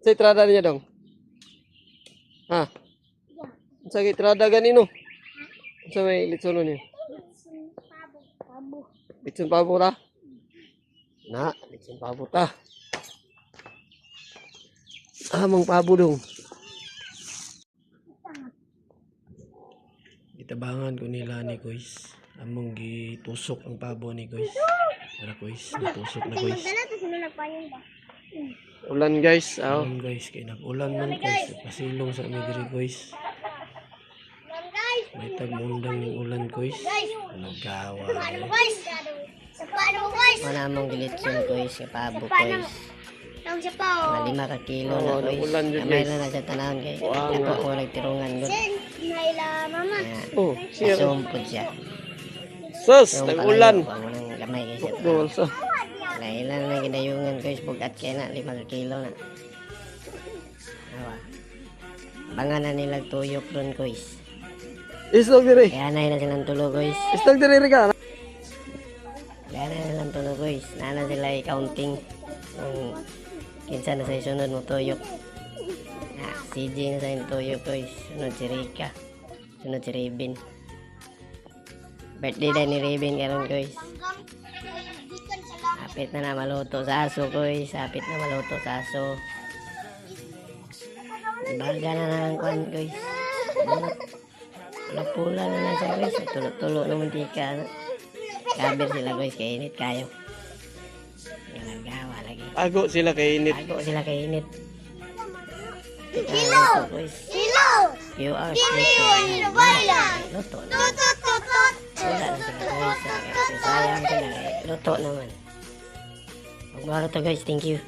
Sa itrada niya dong. Ha? Sa itrada ganino. Sa may litsuno niyo. Litsun pabo ta. Na, litsun pabo ta. Amang pabo dong. Itabangan ko nila ni Kuis. Among gitusok ang pabo ni Kuis. Para Kuis, natusok na Kuis. Ulan guys, aw. Ulan guys, kay nag-ulan man Kuis. Pasilong sa amigri Kuis. May tagmundang ng ulan Kuis. Nagawa. Wala mong gilitson Kuis, sa pabo Kuis. Mga 5 ka kilo na Kuis. Kamay lang na sa tanahon kay. Ako ko nagtirungan gud. Oh, siya. Sumpod siya. Sus, nag-ulan. Gamay kay siya. Bolsa. Ilan na ginayungan Kuis, bugat kay na 5 ka kilo na. Awa. Bangan na nilag tuyok ron Kuis. Istog diri. Kaya na silang tulo Kuis. Istog diri ka. Kaya na silang tulo Kuis. Nana sila i-counting. Kung kinsa na sa isunod mo tuyok. CJ na sa yung tuyok Kuis. Sunod si Rika. Sunod si Raven. Birthday na ni Raven karon Kuis. Apit na maluto sa aso Kuis. Apit na maluto sa aso. Baga na lang kwan Kuis. Pula na lang siya Kuis. Tulo-tulo na mantika. Kabir sila Kuis. Kainit kayo. Nalagawa lagi. Ago sila kay init. Ago sila kainit. Kilo! Kilo! Few hours later. Luto na. Wala na sila Kuis. Sayang sila. Luto naman. Huwag to guys. Thank you.